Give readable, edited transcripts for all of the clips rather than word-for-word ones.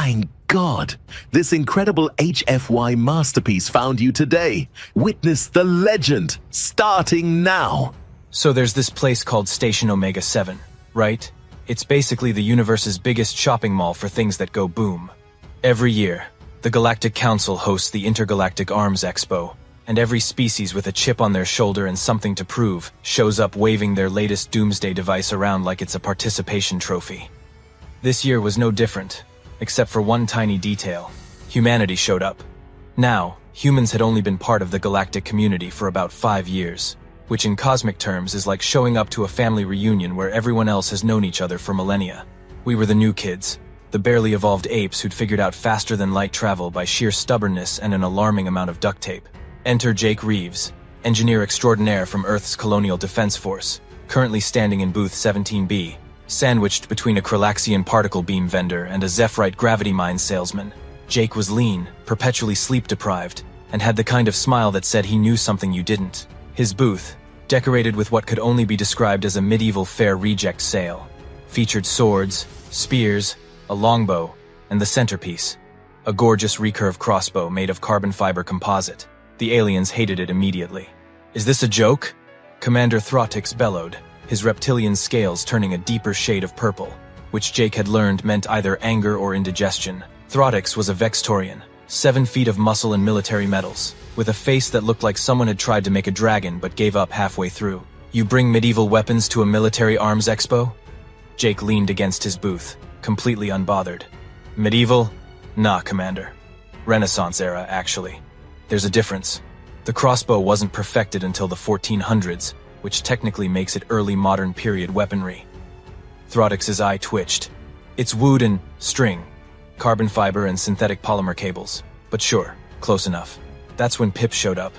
Thank God! This incredible HFY masterpiece found you today. Witness the legend, starting now. So there's this place called Station Omega 7, right? It's basically the universe's biggest shopping mall for things that go boom. Every year, the Galactic Council hosts the Intergalactic Arms Expo, and every species with a chip on their shoulder and something to prove shows up waving their latest doomsday device around like it's a participation trophy. This year was no different, except for one tiny detail. Humanity showed up. Now, humans had only been part of the galactic community for about 5 years, which in cosmic terms is like showing up to a family reunion where everyone else has known each other for millennia. We were the new kids, the barely evolved apes who'd figured out faster than light travel by sheer stubbornness and an alarming amount of duct tape. Enter Jake Reeves, engineer extraordinaire from Earth's Colonial Defense Force, currently standing in booth 17B, sandwiched between a Kralaxian particle beam vendor and a Zephyrite gravity mine salesman. Jake was lean, perpetually sleep-deprived, and had the kind of smile that said he knew something you didn't. His booth, decorated with what could only be described as a medieval fair reject sale, featured swords, spears, a longbow, and the centerpiece, a gorgeous recurve crossbow made of carbon fiber composite. The aliens hated it immediately. "Is this a joke?" Commander Thrautix bellowed, his reptilian scales turning a deeper shade of purple, which Jake had learned meant either anger or indigestion. Thrautix was a Vextorian, 7 feet of muscle and military medals, with a face that looked like someone had tried to make a dragon but gave up halfway through. "You bring medieval weapons to a military arms expo?" Jake leaned against his booth, completely unbothered. "Medieval? Nah, Commander. Renaissance era, actually. There's a difference. The crossbow wasn't perfected until the 1400s, which technically makes it early modern period weaponry." Thrautix's eye twitched. "It's wood and string, carbon fiber and synthetic polymer cables. But sure, close enough." That's when Pip showed up.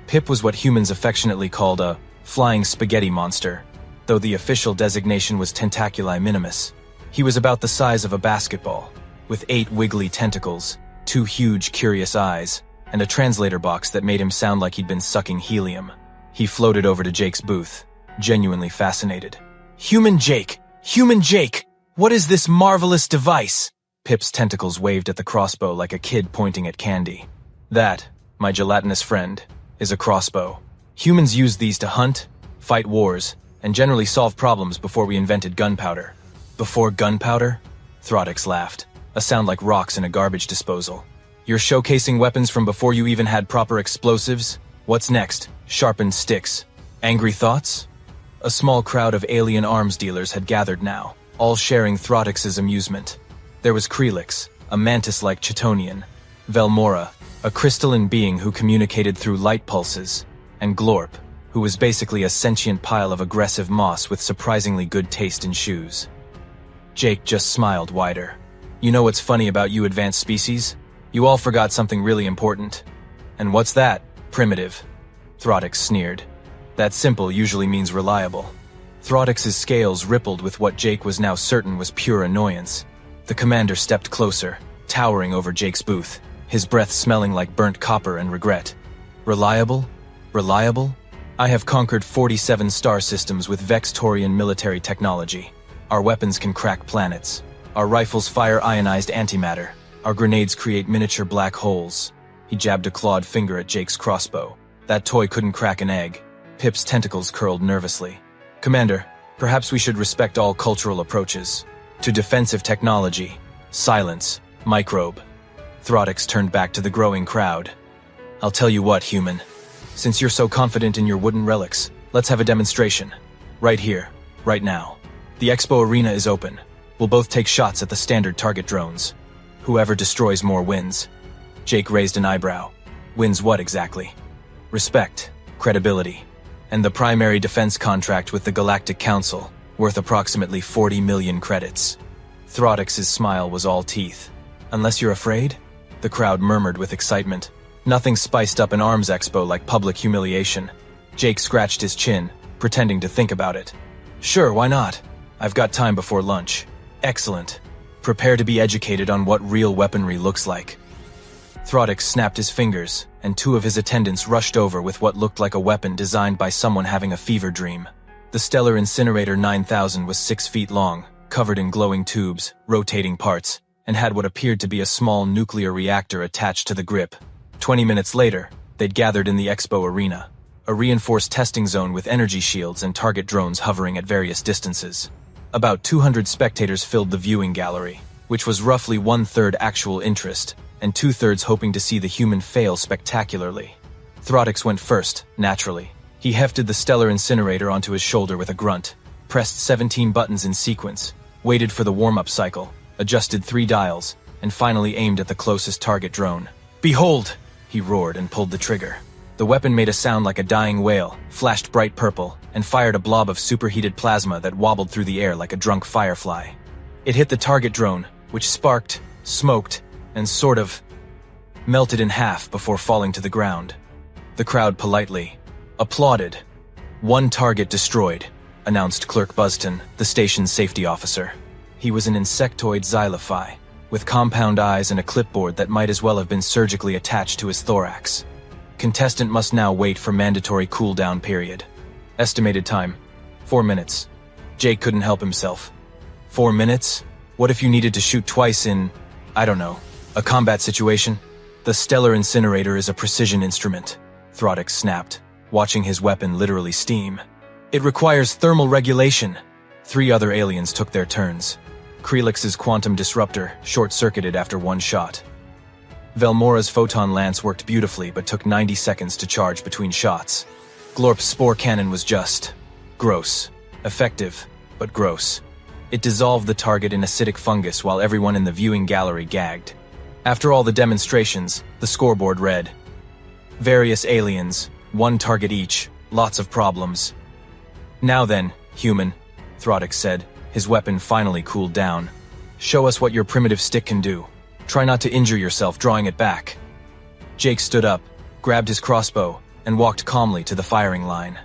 Pip was what humans affectionately called a flying spaghetti monster, though the official designation was Tentaculi minimus. He was about the size of a basketball, with 8 wiggly tentacles, 2 huge curious eyes, and a translator box that made him sound like he'd been sucking helium. He floated over to Jake's booth, genuinely fascinated. "Human Jake! Human Jake! What is this marvelous device?" Pip's tentacles waved at the crossbow like a kid pointing at candy. "That, my gelatinous friend, is a crossbow. Humans used these to hunt, fight wars, and generally solve problems before we invented gunpowder." "Before gunpowder?" Thrautix laughed, a sound like rocks in a garbage disposal. "You're showcasing weapons from before you even had proper explosives? What's next? Sharpened sticks? Angry thoughts?" A small crowd of alien arms dealers had gathered now, all sharing Thrautix's amusement. There was Krelix, a mantis-like Chitonian, Velmora, a crystalline being who communicated through light pulses, and Glorp, who was basically a sentient pile of aggressive moss with surprisingly good taste in shoes. Jake just smiled wider. "You know what's funny about you advanced species? You all forgot something really important." "And what's that?" "Primitive." Thrautix sneered. That simple usually means reliable. Thrautix's scales rippled with what Jake was now certain was pure annoyance. The commander stepped closer, towering over Jake's booth, his breath smelling like burnt copper and regret. "Reliable? Reliable? I have conquered 47 star systems with Vextorian military technology. Our weapons can crack planets. Our rifles fire ionized antimatter. Our grenades create miniature black holes." He jabbed a clawed finger at Jake's crossbow. "That toy couldn't crack an egg." Pip's tentacles curled nervously. "Commander, perhaps we should respect all cultural approaches. To defensive technology, silence, microbe." Thrautix turned back to the growing crowd. "I'll tell you what, human. Since you're so confident in your wooden relics, let's have a demonstration. Right here, right now. The expo arena is open. We'll both take shots at the standard target drones. Whoever destroys more wins." Jake raised an eyebrow. "Wins what exactly?" "Respect, credibility, and the primary defense contract with the Galactic Council, worth approximately 40 million credits." Thrautix's smile was all teeth. "Unless you're afraid?" The crowd murmured with excitement. Nothing spiced up an arms expo like public humiliation. Jake scratched his chin, pretending to think about it. "Sure, why not? I've got time before lunch." "Excellent. Prepare to be educated on what real weaponry looks like." Thrautix snapped his fingers, and 2 of his attendants rushed over with what looked like a weapon designed by someone having a fever dream. The Stellar Incinerator 9000 was 6 feet long, covered in glowing tubes, rotating parts, and had what appeared to be a small nuclear reactor attached to the grip. 20 minutes later, they'd gathered in the expo arena, a reinforced testing zone with energy shields and target drones hovering at various distances. About 200 spectators filled the viewing gallery, which was roughly 1/3 actual interest, and 2/3 hoping to see the human fail spectacularly. Throdix went first, naturally. He hefted the stellar incinerator onto his shoulder with a grunt, pressed 17 buttons in sequence, waited for the warm-up cycle, adjusted 3 dials, and finally aimed at the closest target drone. "Behold!" he roared and pulled the trigger. The weapon made a sound like a dying whale, flashed bright purple, and fired a blob of superheated plasma that wobbled through the air like a drunk firefly. It hit the target drone, which sparked, smoked, and sort of melted in half before falling to the ground. The crowd politely applauded. "One target destroyed," announced Clerk Buston, the station's safety officer. He was an insectoid xylophi, with compound eyes and a clipboard that might as well have been surgically attached to his thorax. Contestant must now wait for mandatory cooldown period. Estimated time, 4 minutes. Jake couldn't help himself. 4 minutes? What if you needed to shoot twice in, I don't know, a combat situation? The stellar incinerator is a precision instrument, Throdix snapped, watching his weapon literally steam. It requires thermal regulation. 3 other aliens took their turns. Krelix's quantum disruptor short-circuited after 1 shot. Velmora's photon lance worked beautifully but took 90 seconds to charge between shots. Glorp's spore cannon was just gross. Effective, but gross. It dissolved the target in acidic fungus while everyone in the viewing gallery gagged. After all the demonstrations, the scoreboard read, "Various aliens, 1 target each, lots of problems." "Now then, human," Throdix said, his weapon finally cooled down. "Show us what your primitive stick can do. Try not to injure yourself drawing it back." Jake stood up, grabbed his crossbow, and walked calmly to the firing line.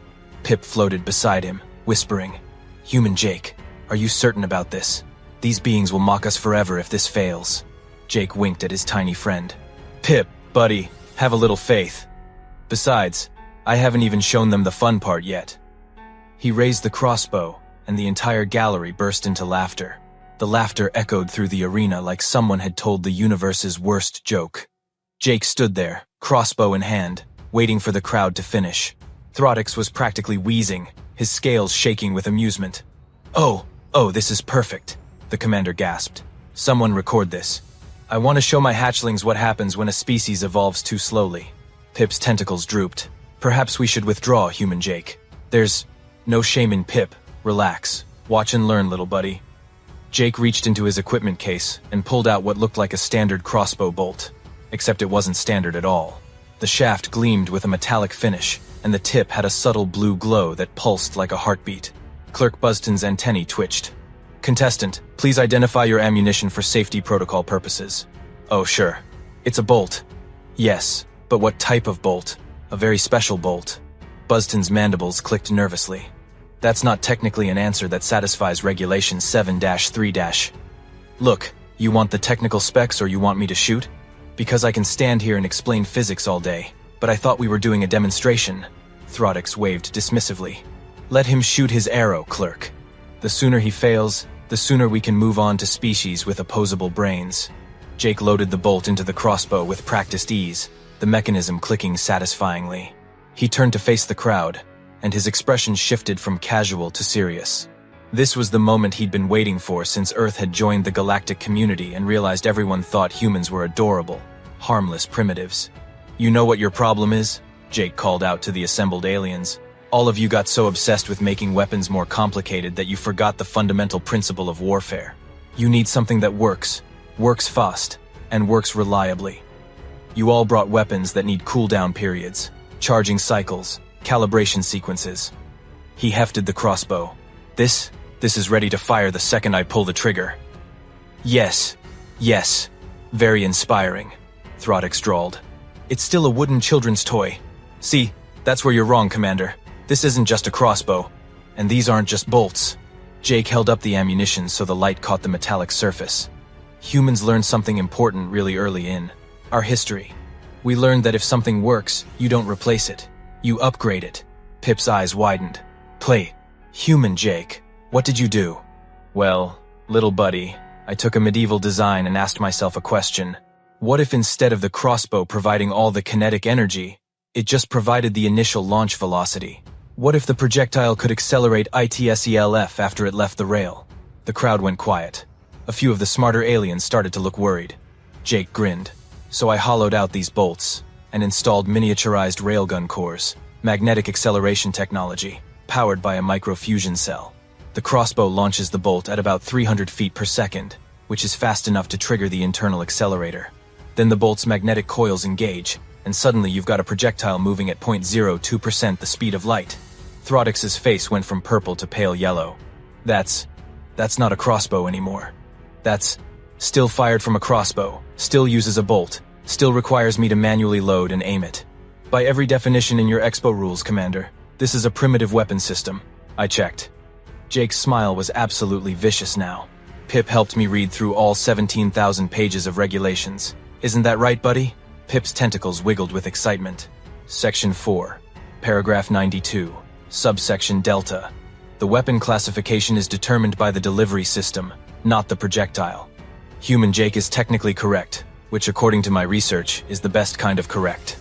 Pip floated beside him, whispering, "Human Jake, are you certain about this? These beings will mock us forever if this fails." Jake winked at his tiny friend. "Pip, buddy, have a little faith. Besides, I haven't even shown them the fun part yet." He raised the crossbow, and the entire gallery burst into laughter. The laughter echoed through the arena like someone had told the universe's worst joke. Jake stood there, crossbow in hand, waiting for the crowd to finish. Throdix was practically wheezing, his scales shaking with amusement. Oh, this is perfect," the commander gasped. "Someone record this. I want to show my hatchlings what happens when a species evolves too slowly." Pip's tentacles drooped. "Perhaps we should withdraw, human Jake. There's no shame in Pip. Relax. Watch and learn, little buddy." Jake reached into his equipment case and pulled out what looked like a standard crossbow bolt. Except it wasn't standard at all. The shaft gleamed with a metallic finish, and the tip had a subtle blue glow that pulsed like a heartbeat. Clerk Buston's antennae twitched. "Contestant, please identify your ammunition for safety protocol purposes." "Oh, sure. It's a bolt." "Yes, but what type of bolt? A very special bolt." Buston's mandibles clicked nervously. "That's not technically an answer that satisfies Regulation 7-3-. Look, you want the technical specs or you want me to shoot? Because I can stand here and explain physics all day, but I thought we were doing a demonstration." Throdix waved dismissively. "Let him shoot his arrow, Clerk. The sooner he fails, the sooner we can move on to species with opposable brains." Jake loaded the bolt into the crossbow with practiced ease, the mechanism clicking satisfyingly. He turned to face the crowd, and his expression shifted from casual to serious. This was the moment he'd been waiting for since Earth had joined the galactic community and realized everyone thought humans were adorable, harmless primitives. "You know what your problem is?" Jake called out to the assembled aliens. "All of you got so obsessed with making weapons more complicated that you forgot the fundamental principle of warfare. You need something that works fast, and works reliably. You all brought weapons that need cooldown periods, charging cycles, calibration sequences." He hefted the crossbow. This is ready to fire the second I pull the trigger." Yes, very inspiring," Throdix drawled. "It's still a wooden children's toy. See, that's where you're wrong, Commander. This isn't just a crossbow, and these aren't just bolts." Jake held up the ammunition so the light caught the metallic surface. Humans learned something important really early in our history. We learned that if something works, you don't replace it. You upgrade it. Pip's eyes widened. "Play. Human Jake, what did you do?" "Well, little buddy, I took a medieval design and asked myself a question. What if instead of the crossbow providing all the kinetic energy, it just provided the initial launch velocity? What if the projectile could accelerate ITSELF after it left the rail? The crowd went quiet. A few of the smarter aliens started to look worried. Jake grinned. So I hollowed out these bolts and installed miniaturized railgun cores, magnetic acceleration technology, powered by a microfusion cell. The crossbow launches the bolt at about 300 feet per second, which is fast enough to trigger the internal accelerator. Then the bolt's magnetic coils engage, and suddenly you've got a projectile moving at 0.02% the speed of light. Throdix's face went from purple to pale yellow. That's not a crossbow anymore. That's still fired from a crossbow, still uses a bolt, still requires me to manually load and aim it. By every definition in your Expo rules, Commander, this is a primitive weapon system. I checked. Jake's smile was absolutely vicious now. Pip helped me read through all 17,000 pages of regulations. Isn't that right, buddy? Pip's tentacles wiggled with excitement. Section 4. Paragraph 92. Subsection Delta. The weapon classification is determined by the delivery system, not the projectile. Human Jake is technically correct, which according to my research is the best kind of correct.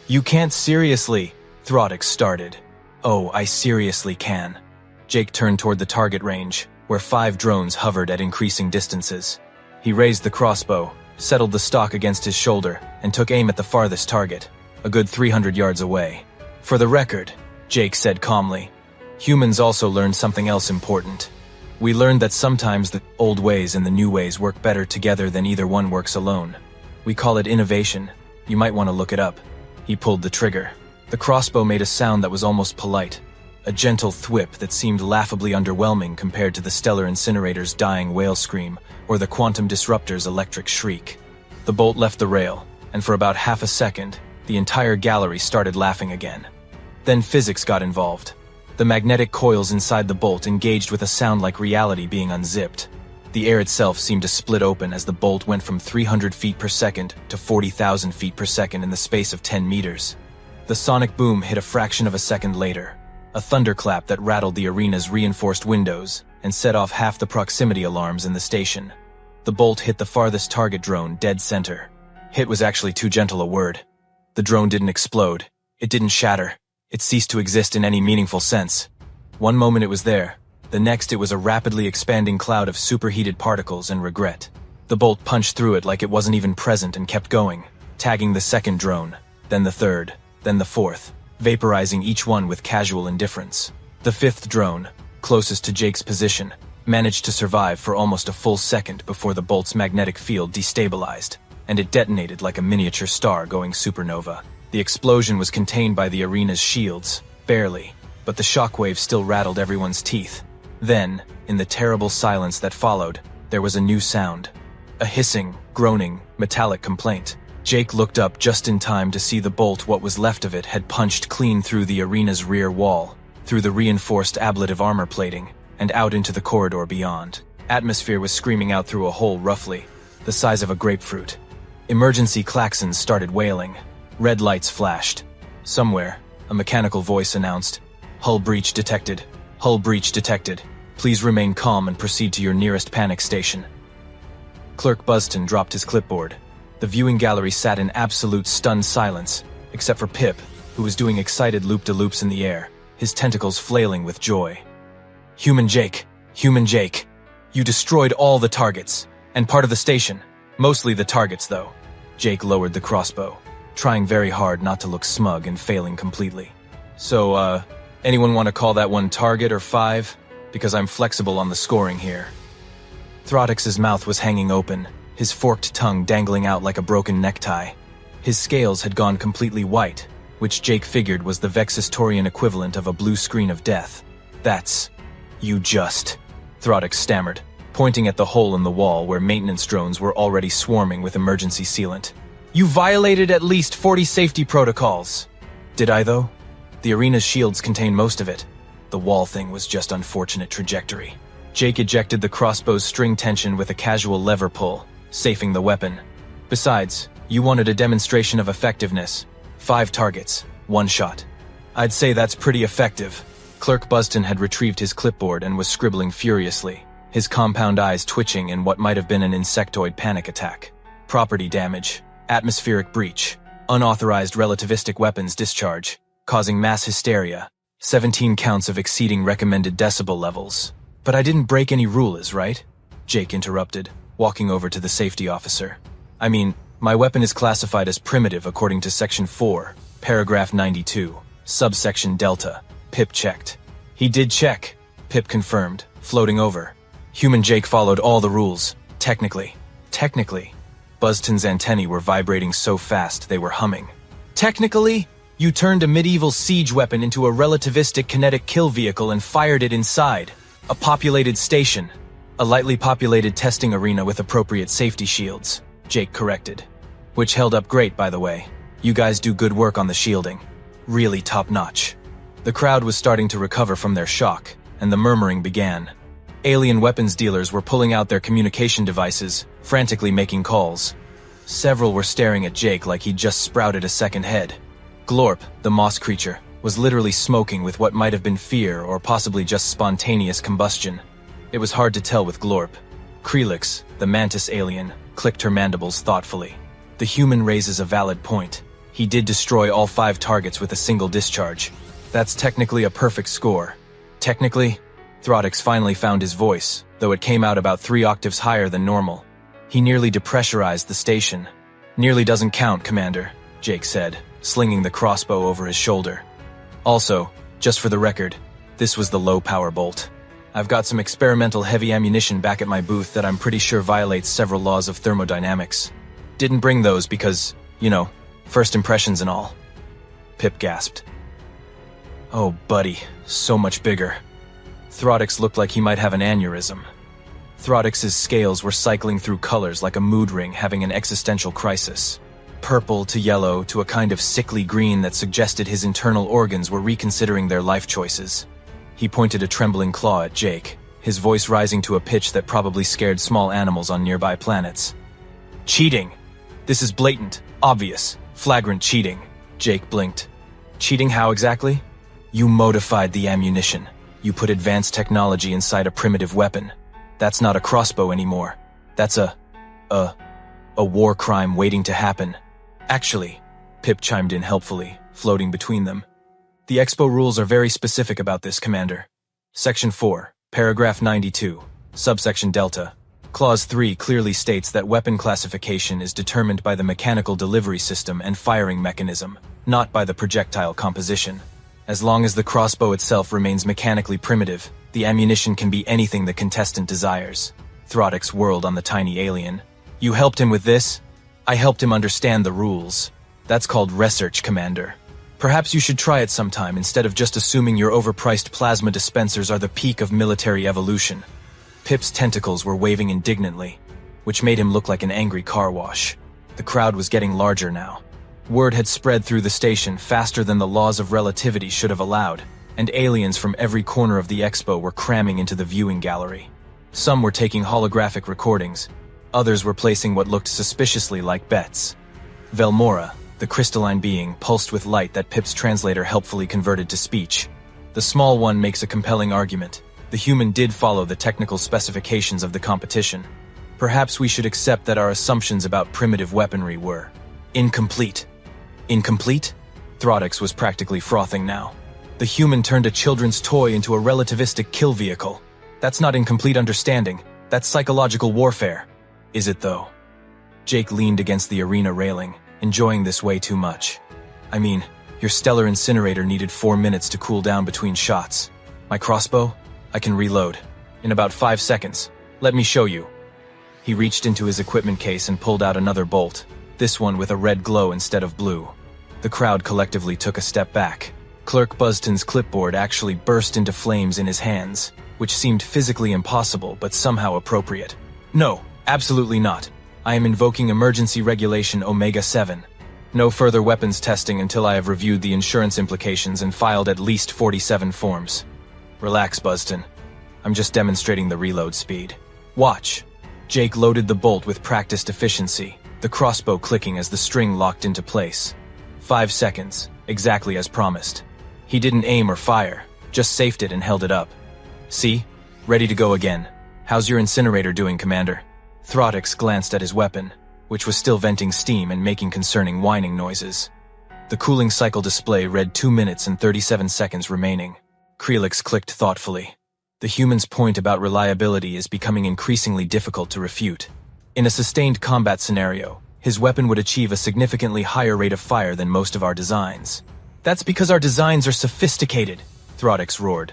You can't seriously, Throdix started. Oh, I seriously can. Jake turned toward the target range, where 5 drones hovered at increasing distances. He raised the crossbow, settled the stock against his shoulder, and took aim at the farthest target, a good 300 yards away. For the record, Jake said calmly, humans also learned something else important. We learned that sometimes the old ways and the new ways work better together than either one works alone. We call it innovation. You might want to look it up. He pulled the trigger. The crossbow made a sound that was almost polite, a gentle thwip that seemed laughably underwhelming compared to the stellar incinerator's dying wail scream or the quantum disruptor's electric shriek. The bolt left the rail, and for about half a second, the entire gallery started laughing again. Then physics got involved. The magnetic coils inside the bolt engaged with a sound like reality being unzipped. The air itself seemed to split open as the bolt went from 300 feet per second to 40,000 feet per second in the space of 10 meters. The sonic boom hit a fraction of a second later, a thunderclap that rattled the arena's reinforced windows and set off half the proximity alarms in the station. The bolt hit the farthest target drone dead center. Hit was actually too gentle a word. The drone didn't explode. It didn't shatter. It ceased to exist in any meaningful sense. One moment it was there. The next it was a rapidly expanding cloud of superheated particles and regret. The bolt punched through it like it wasn't even present and kept going, tagging the second drone, then the third, then the fourth, vaporizing each one with casual indifference. The fifth drone, closest to Jake's position, managed to survive for almost a full second before the bolt's magnetic field destabilized, and it detonated like a miniature star going supernova. The explosion was contained by the arena's shields, barely, but the shockwave still rattled everyone's teeth. Then, in the terrible silence that followed, there was a new sound. A hissing, groaning, metallic complaint. Jake looked up just in time to see the bolt, what was left of it, had punched clean through the arena's rear wall, through the reinforced ablative armor plating, and out into the corridor beyond. Atmosphere was screaming out through a hole roughly the size of a grapefruit. Emergency klaxons started wailing. Red lights flashed. Somewhere, a mechanical voice announced, "Hull breach detected. Hull breach detected. Please remain calm and proceed to your nearest panic station." Clerk Buston dropped his clipboard. The viewing gallery sat in absolute stunned silence, except for Pip, who was doing excited loop-de-loops in the air, his tentacles flailing with joy. Human Jake, you destroyed all the targets, and part of the station. Mostly the targets, though. Jake lowered the crossbow, trying very hard not to look smug and failing completely. So, anyone want to call that one target or 5? Because I'm flexible on the scoring here. Throdix's mouth was hanging open, his forked tongue dangling out like a broken necktie. His scales had gone completely white, which Jake figured was the Vexistorian equivalent of a blue screen of death. "That's... you just..." Throdix stammered, pointing at the hole in the wall where maintenance drones were already swarming with emergency sealant. "You violated at least 40 safety protocols." Did I, though? The arena's shields contained most of it. The wall thing was just unfortunate trajectory. Jake ejected the crossbow's string tension with a casual lever pull, safing the weapon. Besides, you wanted a demonstration of effectiveness. 5 targets, 1 shot. I'd say that's pretty effective. Clerk Buston had retrieved his clipboard and was scribbling furiously. his compound eyes twitching in what might have been an insectoid panic attack. Property damage, atmospheric breach, unauthorized relativistic weapons discharge, causing mass hysteria, 17 counts of exceeding recommended decibel levels. But I didn't break any rules, right? Jake interrupted, walking over to the safety officer. I mean, my weapon is classified as primitive according to Section 4, Paragraph 92, Subsection Delta. Pip checked. He did check, Pip confirmed, floating over. Human Jake followed all the rules. Technically. Buzzton's antennae were vibrating so fast they were humming. Technically, you turned a medieval siege weapon into a relativistic kinetic kill vehicle and fired it inside a populated station. A lightly populated testing arena with appropriate safety shields, Jake corrected. Which held up great, by the way. You guys do good work on the shielding. Really top-notch. The crowd was starting to recover from their shock, and the murmuring began. Alien weapons dealers were pulling out their communication devices, frantically making calls. Several were staring at Jake like he'd just sprouted a second head. Glorp, the moss creature, was literally smoking with what might have been fear or possibly just spontaneous combustion. It was hard to tell with Glorp. Krelix, the mantis alien, clicked her mandibles thoughtfully. The human raises a valid point. He did destroy all 5 targets with a single discharge. That's technically a perfect score. Technically, Throdix finally found his voice, though it came out about 3 octaves higher than normal. He nearly depressurized the station. Nearly doesn't count, Commander, Jake said, slinging the crossbow over his shoulder. Also, just for the record, this was the low-power bolt. I've got some experimental heavy ammunition back at my booth that I'm pretty sure violates several laws of thermodynamics. Didn't bring those because, you know, first impressions and all. Pip gasped. Oh, buddy, so much bigger. Throdix looked like he might have an aneurysm. Throdix's scales were cycling through colors like a mood ring having an existential crisis. Purple to yellow to a kind of sickly green that suggested his internal organs were reconsidering their life choices. He pointed a trembling claw at Jake, his voice rising to a pitch that probably scared small animals on nearby planets. Cheating! This is blatant, obvious, flagrant cheating. Jake blinked. Cheating how exactly? You modified the ammunition. You put advanced technology inside a primitive weapon. That's not a crossbow anymore. That's a war crime waiting to happen. Actually, Pip chimed in helpfully, floating between them. The Expo rules are very specific about this, Commander. Section 4, Paragraph 92, Subsection Delta. Clause 3 clearly states that weapon classification is determined by the mechanical delivery system and firing mechanism, not by the projectile composition. As long as the crossbow itself remains mechanically primitive, the ammunition can be anything the contestant desires. Throdix whirled on the tiny alien. You helped him with this? I helped him understand the rules. That's called research, Commander. Perhaps you should try it sometime instead of just assuming your overpriced plasma dispensers are the peak of military evolution. Pip's tentacles were waving indignantly, which made him look like an angry car wash. The crowd was getting larger now. Word had spread through the station faster than the laws of relativity should have allowed, and aliens from every corner of the expo were cramming into the viewing gallery. Some were taking holographic recordings. Others were placing what looked suspiciously like bets. Velmora, the crystalline being, pulsed with light that Pip's translator helpfully converted to speech. The small one makes a compelling argument. The human did follow the technical specifications of the competition. Perhaps we should accept that our assumptions about primitive weaponry were incomplete. Incomplete? Throdix was practically frothing now. The human turned a children's toy into a relativistic kill vehicle. That's not incomplete understanding. That's psychological warfare. Is it though? Jake leaned against the arena railing, enjoying this way too much. I mean, your stellar incinerator needed 4 minutes to cool down between shots. My crossbow? I can reload. In about 5 seconds. Let me show you. He reached into his equipment case and pulled out another bolt, this one with a red glow instead of blue. The crowd collectively took a step back. Clerk Buzzton's clipboard actually burst into flames in his hands, which seemed physically impossible but somehow appropriate. No, absolutely not. I am invoking emergency regulation Omega-7. No further weapons testing until I have reviewed the insurance implications and filed at least 47 forms. Relax, Buzzton. I'm just demonstrating the reload speed. Watch. Jake loaded the bolt with practiced efficiency, the crossbow clicking as the string locked into place. 5 seconds, exactly as promised. He didn't aim or fire, just safed it and held it up. See? Ready to go again. How's your incinerator doing, Commander? Throdix glanced at his weapon, which was still venting steam and making concerning whining noises. The cooling cycle display read 2 minutes and 37 seconds remaining. Krelix clicked thoughtfully. The human's point about reliability is becoming increasingly difficult to refute. In a sustained combat scenario, his weapon would achieve a significantly higher rate of fire than most of our designs. That's because our designs are sophisticated, Throdix roared.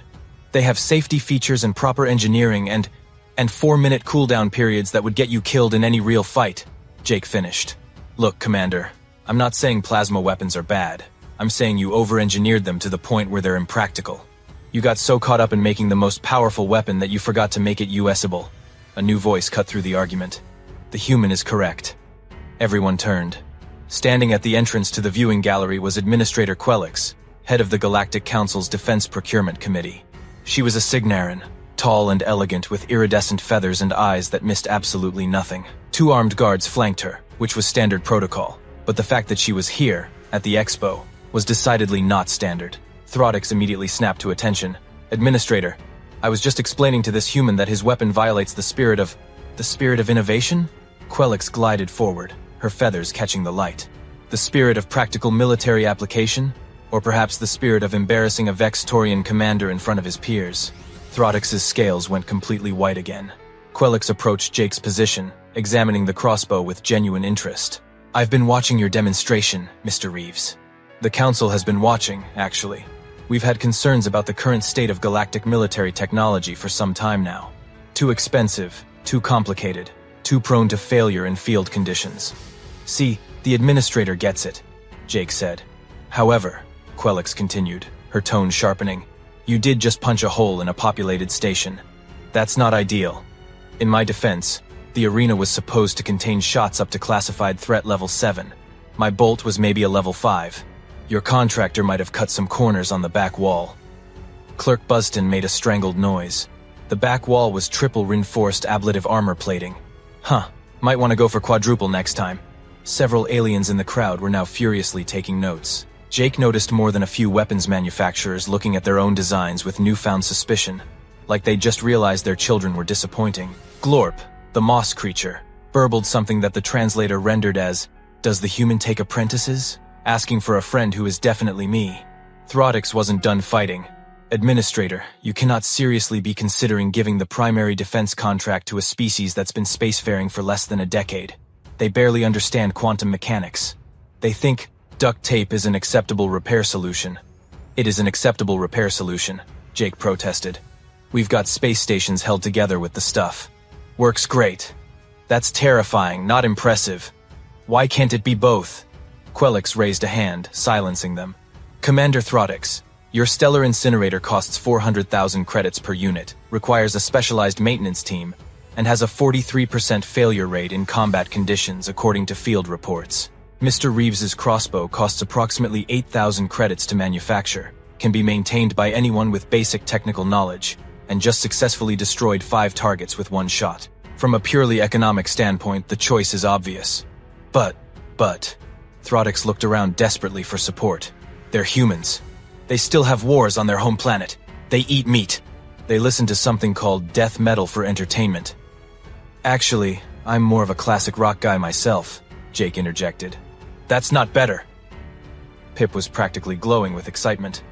They have safety features and proper engineering and 4-minute cooldown periods that would get you killed in any real fight, Jake finished. Look, Commander, I'm not saying plasma weapons are bad. I'm saying you over-engineered them to the point where they're impractical. You got so caught up in making the most powerful weapon that you forgot to make it usable. A new voice cut through the argument. The human is correct. Everyone turned. Standing at the entrance to the viewing gallery was Administrator Quelix, head of the Galactic Council's Defense Procurement Committee. She was a Signarin, tall and elegant with iridescent feathers and eyes that missed absolutely nothing. 2 armed guards flanked her, which was standard protocol, but the fact that she was here, at the expo, was decidedly not standard. Throdix immediately snapped to attention. Administrator, I was just explaining to this human that his weapon violates the spirit of innovation? Quelix glided forward, her feathers catching the light. The spirit of practical military application? Or perhaps the spirit of embarrassing a Vextorian commander in front of his peers? Throdix's scales went completely white again. Quelix approached Jake's position, examining the crossbow with genuine interest. I've been watching your demonstration, Mr. Reeves. The Council has been watching, actually. We've had concerns about the current state of galactic military technology for some time now. Too expensive, too complicated, too prone to failure in field conditions. See, the Administrator gets it, Jake said. However, Quelix continued, her tone sharpening, you did just punch a hole in a populated station. That's not ideal. In my defense, the arena was supposed to contain shots up to classified threat level 7. My bolt was maybe a level 5. Your contractor might have cut some corners on the back wall. Clerk Buston made a strangled noise. The back wall was triple reinforced ablative armor plating. Might want to go for quadruple next time. Several aliens in the crowd were now furiously taking notes. Jake noticed more than a few weapons manufacturers looking at their own designs with newfound suspicion, like they'd just realized their children were disappointing. Glorp, the moss creature, burbled something that the translator rendered as, "Does the human take apprentices?" asking for a friend who is definitely me. Throdix wasn't done fighting. Administrator, you cannot seriously be considering giving the primary defense contract to a species that's been spacefaring for less than a decade. They barely understand quantum mechanics. They think duct tape is an acceptable repair solution. It is an acceptable repair solution, Jake protested. We've got space stations held together with the stuff. Works great. That's terrifying, not impressive. Why can't it be both? Quelix raised a hand, silencing them. Commander Throdix, your stellar incinerator costs 400,000 credits per unit, requires a specialized maintenance team, and has a 43% failure rate in combat conditions according to field reports. Mr. Reeves's crossbow costs approximately 8,000 credits to manufacture, can be maintained by anyone with basic technical knowledge, and just successfully destroyed 5 targets with 1 shot. From a purely economic standpoint, the choice is obvious. But, Throdix looked around desperately for support. They're humans. They still have wars on their home planet. They eat meat. They listen to something called death metal for entertainment. Actually, I'm more of a classic rock guy myself, Jake interjected. That's not better. Pip was practically glowing with excitement.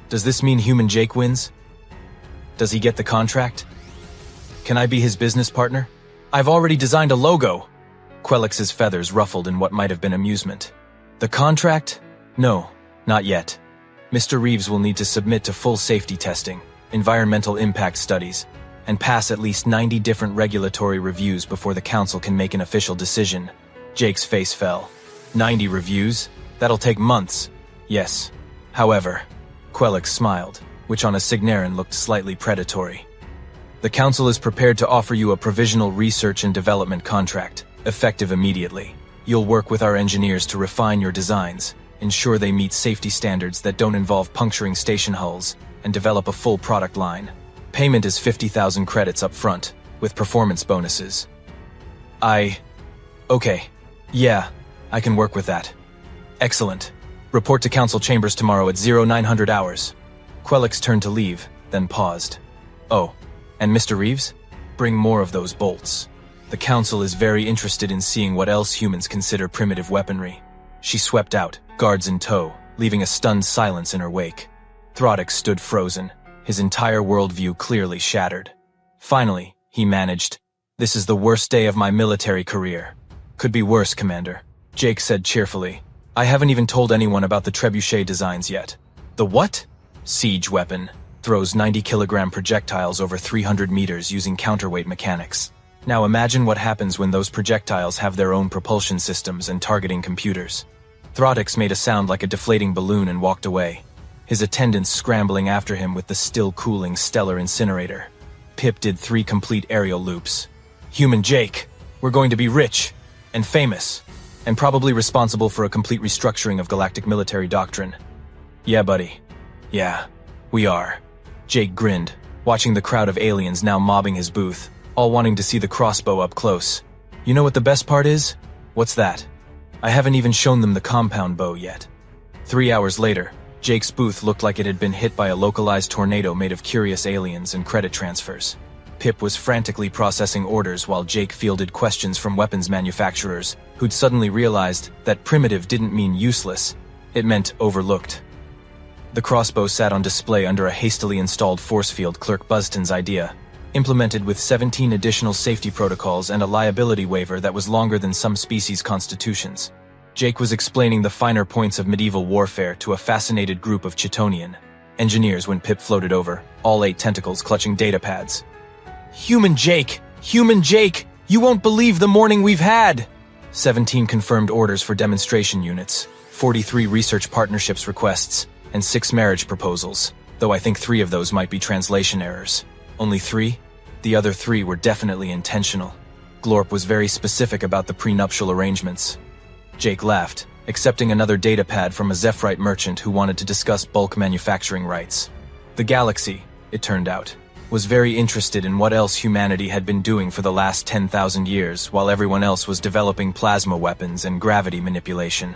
Does this mean human Jake wins? Does he get the contract? Can I be his business partner? I've already designed a logo. Quelix's feathers ruffled in what might have been amusement. The contract? No, not yet. Mr. Reeves will need to submit to full safety testing, environmental impact studies, and pass at least 90 different regulatory reviews before the council can make an official decision. Jake's face fell. 90 reviews? That'll take months. Yes. However, Quelix smiled, which on a Signarin looked slightly predatory. The council is prepared to offer you a provisional research and development contract, effective immediately. You'll work with our engineers to refine your designs, ensure they meet safety standards that don't involve puncturing station hulls, and develop a full product line. Payment is 50,000 credits up front, with performance bonuses. Okay. Yeah, I can work with that. Excellent. Report to council chambers tomorrow at 0900 hours. Quelix turned to leave, then paused. Oh, and Mr. Reeves? Bring more of those bolts. The Council is very interested in seeing what else humans consider primitive weaponry. She swept out, guards in tow, leaving a stunned silence in her wake. Throdix stood frozen, his entire worldview clearly shattered. Finally, he managed. "This is the worst day of my military career." "Could be worse, Commander," Jake said cheerfully. "I haven't even told anyone about the trebuchet designs yet." "The what?" "Siege weapon. Throws 90-kilogram projectiles over 300 meters using counterweight mechanics. Now imagine what happens when those projectiles have their own propulsion systems and targeting computers." Throdix made a sound like a deflating balloon and walked away, his attendants scrambling after him with the still-cooling stellar incinerator. Pip did 3 complete aerial loops. "Human Jake, we're going to be rich and famous, and probably responsible for a complete restructuring of galactic military doctrine." "Yeah, buddy. Yeah, we are." Jake grinned, watching the crowd of aliens now mobbing his booth, all wanting to see the crossbow up close. "You know what the best part is?" "What's that?" "I haven't even shown them the compound bow yet." 3 hours later, Jake's booth looked like it had been hit by a localized tornado made of curious aliens and credit transfers. Pip was frantically processing orders while Jake fielded questions from weapons manufacturers who'd suddenly realized that primitive didn't mean useless, it meant overlooked. The crossbow sat on display under a hastily installed force field Clerk Buston's idea, implemented with 17 additional safety protocols and a liability waiver that was longer than some species' constitutions. Jake was explaining the finer points of medieval warfare to a fascinated group of Chitonian engineers when Pip floated over, all 8 tentacles clutching data pads. "Human Jake! Human Jake! You won't believe the morning we've had!" 17 confirmed orders for demonstration units, 43 research partnerships requests, and 6 marriage proposals, though I think 3 of those might be translation errors. Only 3? The other 3 were definitely intentional. Glorp was very specific about the prenuptial arrangements. Jake laughed, accepting another datapad from a Zephyrite merchant who wanted to discuss bulk manufacturing rights. The galaxy, it turned out, was very interested in what else humanity had been doing for the last 10,000 years while everyone else was developing plasma weapons and gravity manipulation.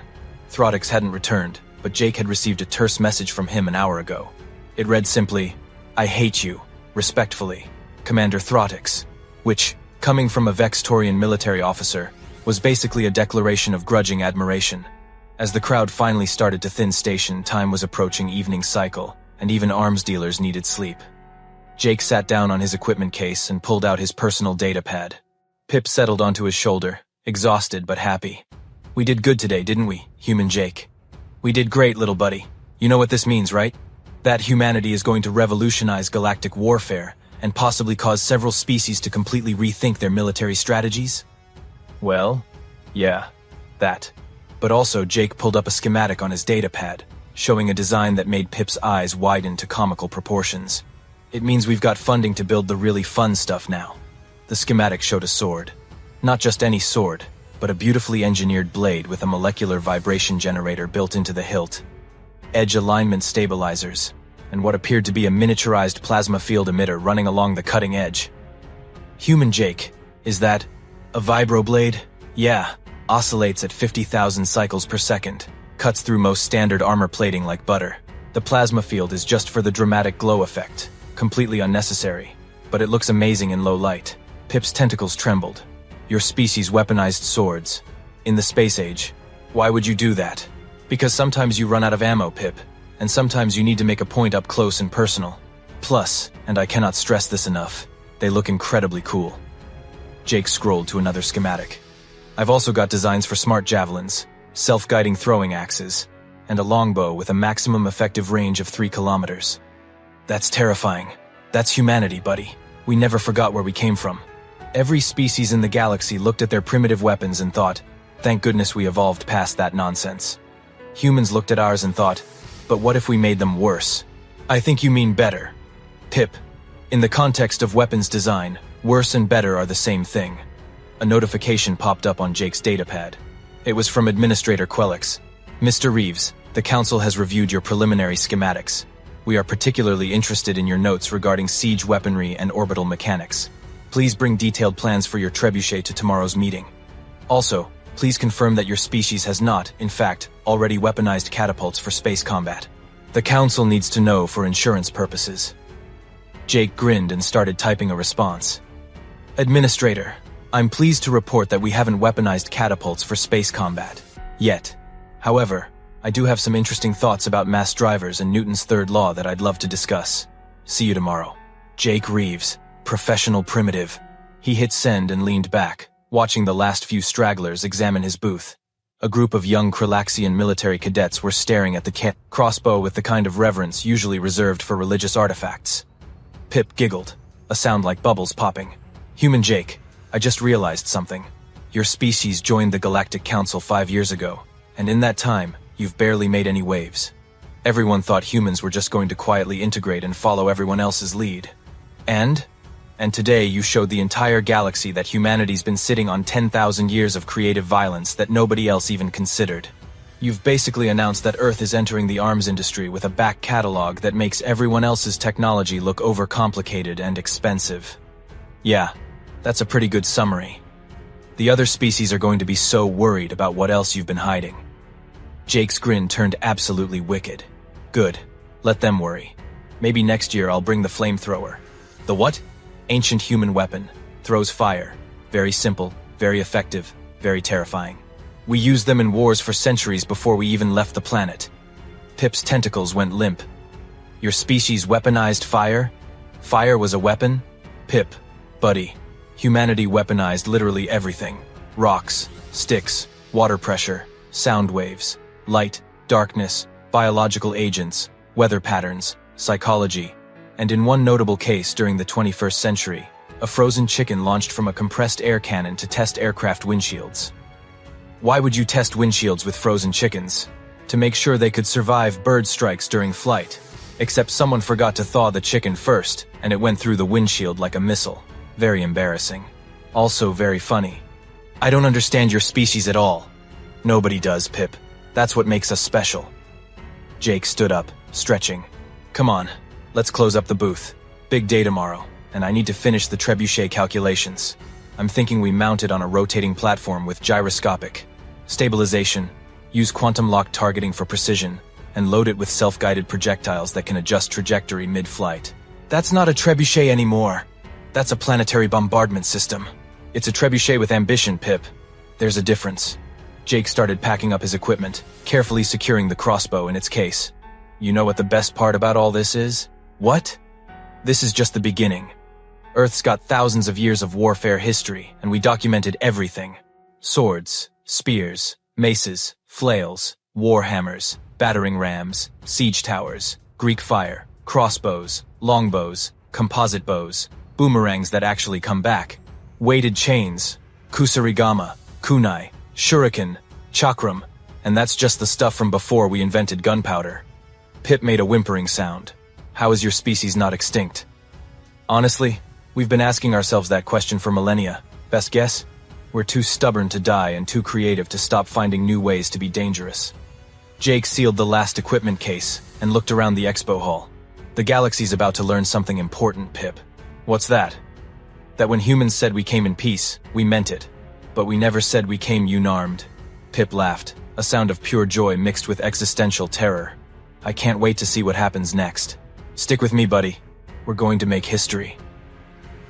Throdix hadn't returned, but Jake had received a terse message from him an hour ago. It read simply, "I hate you. Respectfully, Commander Throdix," which, coming from a Vextorian military officer, was basically a declaration of grudging admiration. As the crowd finally started to thin station, time was approaching evening cycle, and even arms dealers needed sleep. Jake sat down on his equipment case and pulled out his personal datapad. Pip settled onto his shoulder, exhausted but happy. "We did good today, didn't we, Human Jake?" "We did great, little buddy. You know what this means, right? That humanity is going to revolutionize galactic warfare and possibly cause several species to completely rethink their military strategies?" "Well, yeah, that." But also Jake pulled up a schematic on his datapad, showing a design that made Pip's eyes widen to comical proportions. "It means we've got funding to build the really fun stuff now." The schematic showed a sword. Not just any sword, but a beautifully engineered blade with a molecular vibration generator built into the hilt, edge alignment stabilizers, and what appeared to be a miniaturized plasma field emitter running along the cutting edge. "Human Jake, is that a vibroblade?" "Yeah, oscillates at 50,000 cycles per second, cuts through most standard armor plating like butter. The plasma field is just for the dramatic glow effect, completely unnecessary, but it looks amazing in low light." Pip's tentacles trembled. "Your species weaponized swords. In the space age. Why would you do that?" "Because sometimes you run out of ammo, Pip, and sometimes you need to make a point up close and personal. Plus, and I cannot stress this enough, they look incredibly cool." Jake scrolled to another schematic. "I've also got designs for smart javelins, self-guiding throwing axes, and a longbow with a maximum effective range of 3 kilometers. That's terrifying. That's humanity, buddy. We never forgot where we came from. Every species in the galaxy looked at their primitive weapons and thought, thank goodness we evolved past that nonsense. Humans looked at ours and thought, but what if we made them worse? I think you mean better. Pip, in the context of weapons design, worse and better are the same thing." A notification popped up on Jake's datapad. It was from Administrator Quelix. "Mr. Reeves, the Council has reviewed your preliminary schematics. We are particularly interested in your notes regarding siege weaponry and orbital mechanics. Please bring detailed plans for your trebuchet to tomorrow's meeting. Also, please confirm that your species has not, in fact, already weaponized catapults for space combat. The Council needs to know for insurance purposes." Jake grinned and started typing a response. Administrator, I'm pleased to report that we haven't weaponized catapults for space combat. Yet. However, I do have some interesting thoughts about mass drivers and Newton's third law that I'd love to discuss. See you tomorrow. Jake Reeves, professional primitive. He hit send and leaned back, watching the last few stragglers examine his booth. A group of young Kralaxian military cadets were staring at the crossbow with the kind of reverence usually reserved for religious artifacts. Pip giggled, a sound like bubbles popping. Human Jake, I just realized something. Your species joined the Galactic Council 5 years ago, and in that time, you've barely made any waves. Everyone thought humans were just going to quietly integrate and follow everyone else's lead. And today you showed the entire galaxy that humanity's been sitting on 10,000 years of creative violence that nobody else even considered. You've basically announced that Earth is entering the arms industry with a back catalog that makes everyone else's technology look overcomplicated and expensive. Yeah, that's a pretty good summary. The other species are going to be so worried about what else you've been hiding. Jake's grin turned absolutely wicked. Good. Let them worry. Maybe next year I'll bring the flamethrower. The what? Ancient human weapon. Throws fire. Very simple, very effective, very terrifying. We used them in wars for centuries before we even left the planet. Pip's tentacles went limp. Your species weaponized fire? Fire was a weapon? Pip, buddy. Humanity weaponized literally everything. Rocks, sticks, water pressure, sound waves, light, darkness, biological agents, weather patterns, psychology, and in one notable case during the 21st century, a frozen chicken launched from a compressed air cannon to test aircraft windshields. Why would you test windshields with frozen chickens? To make sure they could survive bird strikes during flight. Except someone forgot to thaw the chicken first, and it went through the windshield like a missile. Very embarrassing. Also very funny. I don't understand your species at all. Nobody does, Pip. That's what makes us special. Jake stood up, stretching. Come on, let's close up the booth. Big day tomorrow, and I need to finish the trebuchet calculations. I'm thinking we mount it on a rotating platform with gyroscopic stabilization, use quantum lock targeting for precision, and load it with self-guided projectiles that can adjust trajectory mid-flight. That's not a trebuchet anymore. That's a planetary bombardment system. It's a trebuchet with ambition, Pip. There's a difference. Jake started packing up his equipment, carefully securing the crossbow in its case. You know what the best part about all this is? What? This is just the beginning. Earth's got thousands of years of warfare history, and we documented everything. Swords, spears, maces, flails, war hammers, battering rams, siege towers, Greek fire, crossbows, longbows, composite bows, boomerangs that actually come back, weighted chains, kusarigama, kunai, shuriken, chakram, and that's just the stuff from before we invented gunpowder. Pip made a whimpering sound. How is your species not extinct? Honestly, we've been asking ourselves that question for millennia. Best guess? We're too stubborn to die and too creative to stop finding new ways to be dangerous. Jake sealed the last equipment case and looked around the expo hall. The galaxy's about to learn something important, Pip. What's that? That when humans said we came in peace, we meant it. But we never said we came unarmed. Pip laughed, a sound of pure joy mixed with existential terror. I can't wait to see what happens next. Stick with me, buddy. We're going to make history.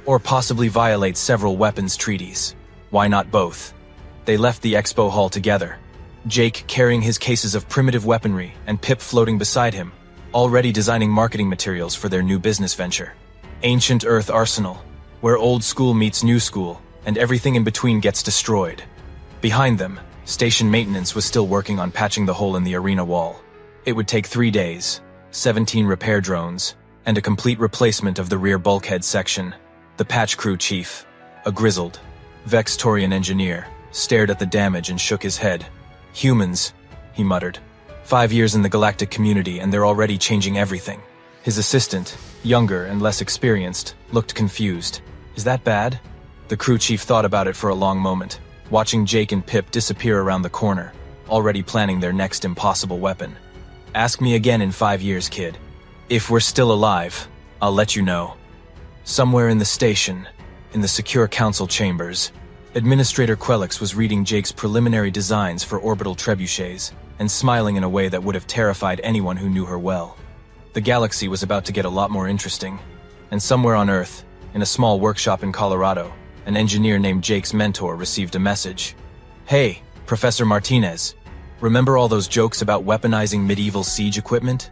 Or possibly violate several weapons treaties. Why not both? They left the expo hall together. Jake carrying his cases of primitive weaponry and Pip floating beside him, already designing marketing materials for their new business venture. Ancient Earth Arsenal, where old school meets new school, and everything in between gets destroyed. Behind them, station maintenance was still working on patching the hole in the arena wall. It would take 3 days, 17 repair drones, and a complete replacement of the rear bulkhead section. The patch crew chief, a grizzled, Vextorian engineer, stared at the damage and shook his head. Humans, he muttered. 5 years in the galactic community and they're already changing everything. His assistant, younger and less experienced, looked confused. Is that bad? The crew chief thought about it for a long moment, watching Jake and Pip disappear around the corner, already planning their next impossible weapon. Ask me again in 5 years, kid. If we're still alive, I'll let you know. Somewhere in the station, in the secure council chambers, Administrator Quelix was reading Jake's preliminary designs for orbital trebuchets and smiling in a way that would have terrified anyone who knew her well. The galaxy was about to get a lot more interesting, and somewhere on Earth, in a small workshop in Colorado, an engineer named Jake's mentor received a message. Hey, Professor Martinez, remember all those jokes about weaponizing medieval siege equipment?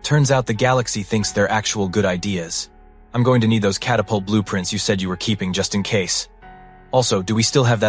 Turns out the galaxy thinks they're actual good ideas. I'm going to need those catapult blueprints you said you were keeping just in case. Also, do we still have that